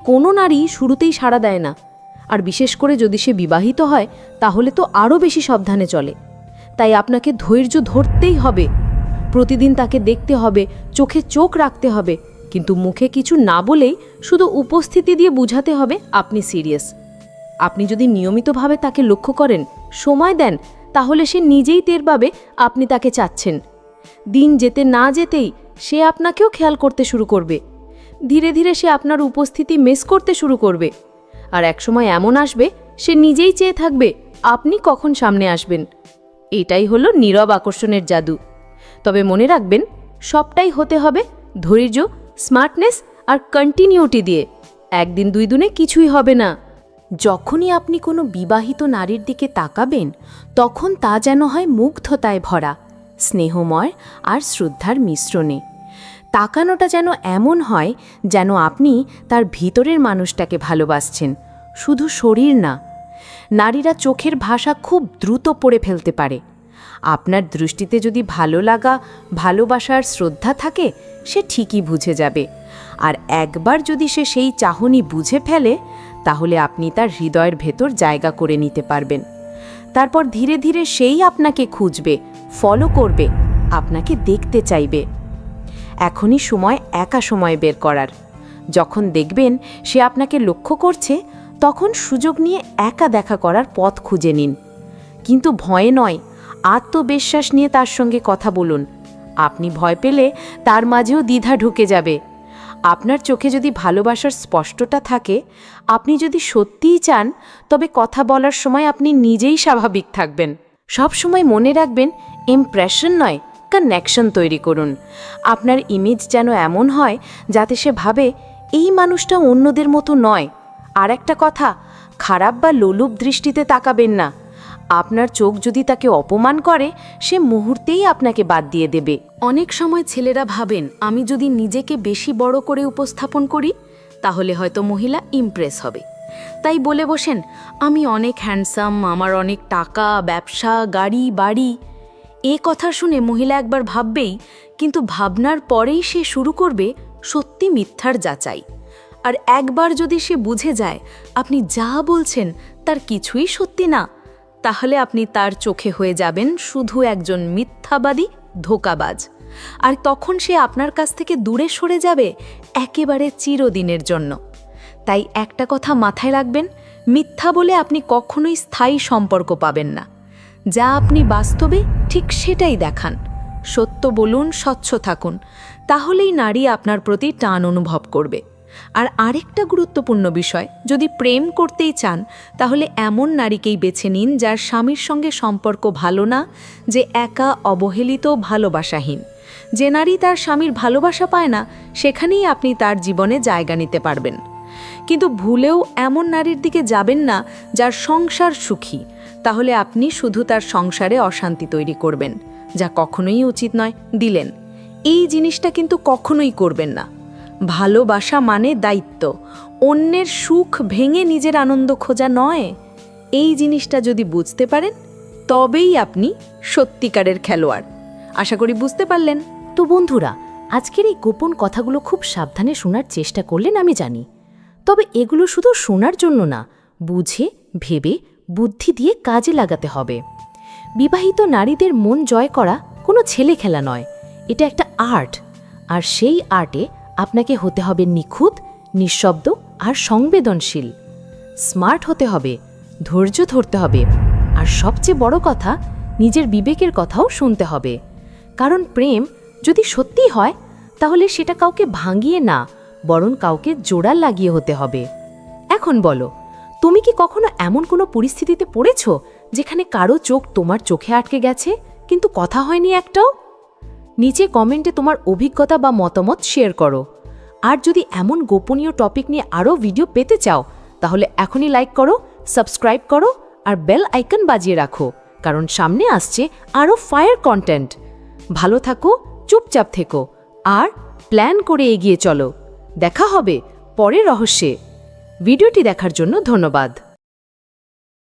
কোনো নারী শুরুতেই সাড়া দেয় না, আর বিশেষ করে যদি সে বিবাহিত হয় তাহলে তো আরও বেশি সাবধানে চলে। তাই আপনাকে ধৈর্য ধরতেই হবে, প্রতিদিন তাকে দেখতে হবে, চোখে চোখ রাখতে হবে, কিন্তু মুখে কিছু না বলেই শুধু উপস্থিতি দিয়ে বুঝাতে হবে আপনি সিরিয়াস। আপনি যদি নিয়মিতভাবে তাকে লক্ষ্য করেন, সময় দেন, তাহলে সে নিজেই টের পাবে আপনি তাকে চাচ্ছেন। দিন যেতে না যেতেই সে আপনাকেও খেয়াল করতে শুরু করবে। ধীরে ধীরে সে আপনার উপস্থিতি মিস করতে শুরু করবে, আর একসময় এমন আসবে সে নিজেই চেয়ে থাকবে আপনি কখন সামনে আসবেন। এটাই হলো নীরব আকর্ষণের জাদু। তবে মনে রাখবেন, সবটাই হতে হবে ধৈর্য, স্মার্টনেস আর কন্টিনিউটি দিয়ে। একদিন দুই দিনে কিছুই হবে না। যখনই আপনি কোনো বিবাহিত নারীর দিকে তাকাবেন, তখন তা যেন হয় মুগ্ধতায় ভরা, স্নেহময় আর শ্রদ্ধার মিশ্রণে। তাকানোটা যেন এমন হয় যেন আপনি তার ভিতরের মানুষটাকে ভালোবাসছেন, শুধু শরীর না। নারীরা চোখের ভাষা খুব দ্রুত পড়ে ফেলতে পারে। আপনার দৃষ্টিতে যদি ভালো লাগা, ভালোবাসা আর শ্রদ্ধা থাকে, সে ঠিকই বুঝে যাবে। আর একবার যদি সে সেই চাহনি বুঝে ফেলে, তাহলে আপনি তার হৃদয়ের ভেতর জায়গা করে নিতে পারবেন। তারপর ধীরে ধীরে সেই আপনাকে খুঁজবে, ফলো করবে, আপনাকে দেখতে চাইবে। এখনই সময় একা সময় বের করার। যখন দেখবেন সে আপনাকে লক্ষ্য করছে, তখন সুযোগ নিয়ে একা দেখা করার পথ খুঁজে নিন। কিন্তু ভয়ে নয়, আত্মবিশ্বাস নিয়ে তার সঙ্গে কথা বলুন। আপনি ভয় পেলে তার মাঝেও দ্বিধা ঢুকে যাবে। আপনার চোখে যদি ভালোবাসার স্পষ্টতা থাকে, আপনি যদি সত্যিই চান, তবে কথা বলার সময় আপনি নিজেই স্বাভাবিক থাকবেন। সব সময় মনে রাখবেন, ইমপ্রেশন নয়, কানেকশন তৈরি করুন। আপনার ইমেজ যেন এমন হয় যাতে সে ভাবে এই মানুষটা অন্যদের মতো নয়। আর একটা কথা, খারাপ বা লোলুপ দৃষ্টিতে তাকাবেন না। আপনার চোখ যদি তাকে অপমান করে, সে মুহূর্তেই আপনাকে বাদ দিয়ে দেবে। অনেক সময় ছেলেরা ভাবেন আমি যদি নিজেকে বেশি বড় করে উপস্থাপন করি তাহলে হয়তো মহিলা ইমপ্রেস হবে। তাই বলে বসেন আমি অনেক হ্যান্ডসাম, আমার অনেক টাকা, ব্যবসা, গাড়ি, বাড়ি। এ কথা শুনে মহিলা একবার ভাববেই, কিন্তু ভাবনার পরেই সে শুরু করবে সত্যি মিথ্যার যাচাই। আর একবার যদি সে বুঝে যায় আপনি যা বলছেন তার কিছুই সত্যি না, তাহলে আপনি তার চোখে হয়ে যাবেন শুধু একজন মিথ্যাবাদী, ধোঁকাবাজ। আর তখন সে আপনার কাছ থেকে দূরে সরে যাবে একেবারে চিরদিনের জন্য। তাই একটা কথা মাথায় রাখবেন, মিথ্যা বলে আপনি কখনোই স্থায়ী সম্পর্ক পাবেন না। যা আপনি বাস্তবে ঠিক সেটাই দেখান। সত্য বলুন, স্বচ্ছ থাকুন, তাহলেই নারী আপনার প্রতি টান অনুভব করবে। আর আরেকটা গুরুত্বপূর্ণ বিষয়, যদি প্রেম করতেই চান তাহলে এমন নারীকেই বেছে নিন যার স্বামীর সঙ্গে সম্পর্ক ভালো না, যে একা, অবহেলিত, ভালোবাসাহীন। যে নারী তার স্বামীর ভালোবাসা পায় না, সেখানেই আপনি তার জীবনে জায়গা নিতে পারবেন। কিন্তু ভুলেও এমন নারীর দিকে যাবেন না যার সংসার সুখী, তাহলে আপনি শুধু তার সংসারে অশান্তি তৈরি করবেন, যা কখনোই উচিত নয়। দিলেন, এই জিনিসটা কিন্তু কখনোই করবেন না। ভালোবাসা মানে দায়িত্ব, অন্যের সুখ ভেঙে নিজের আনন্দ খোঁজা নয়। এই জিনিসটা যদি বুঝতে পারেন, তবেই আপনি সত্যিকারের খেলোয়াড়। আশা করি বুঝতে পারলেন। তো বন্ধুরা, আজকের এই গোপন কথাগুলো খুব সাবধানে শোনার চেষ্টা করলেন আমি জানি। তবে এগুলো শুধু শোনার জন্য না, বুঝে ভেবে বুদ্ধি দিয়ে কাজে লাগাতে হবে। বিবাহিত নারীদের মন জয় করা কোনো ছেলে খেলা নয়, এটা একটা আর্ট। আর সেই আর্টে আপনাকে হতে হবে নিখুঁত, নিঃশব্দ আর সংবেদনশীল। স্মার্ট হতে হবে, ধৈর্য ধরতে হবে, আর সবচেয়ে বড় কথা, নিজের বিবেকের কথাও শুনতে হবে। কারণ প্রেম যদি সত্যি হয়, তাহলে সেটা কাউকে ভাঙিয়ে না, বরং কাউকে জোড়া লাগিয়ে হতে হবে। এখন বলো, তুমি কি কখনো এমন কোনো পরিস্থিতিতে পড়েছ যেখানে কারো চোখ তোমার চোখে আটকে গেছে, কিন্তু কথা হয়নি একটাও? নিচে কমেন্টে তোমার অভিজ্ঞতা বা মতামত শেয়ার করো। আর যদি এমন গোপনীয় টপিক নিয়ে আরও ভিডিও পেতে চাও, তাহলে এখনই লাইক করো, সাবস্ক্রাইব করো আর বেল আইকন বাজিয়ে রাখো, কারণ সামনে আসছে আরও ফায়ার কন্টেন্ট। ভালো থাকো, চুপচাপ থেকো আর প্ল্যান করে এগিয়ে চলো। দেখা হবে পরের রহস্যে। ভিডিওটি দেখার জন্য ধন্যবাদ।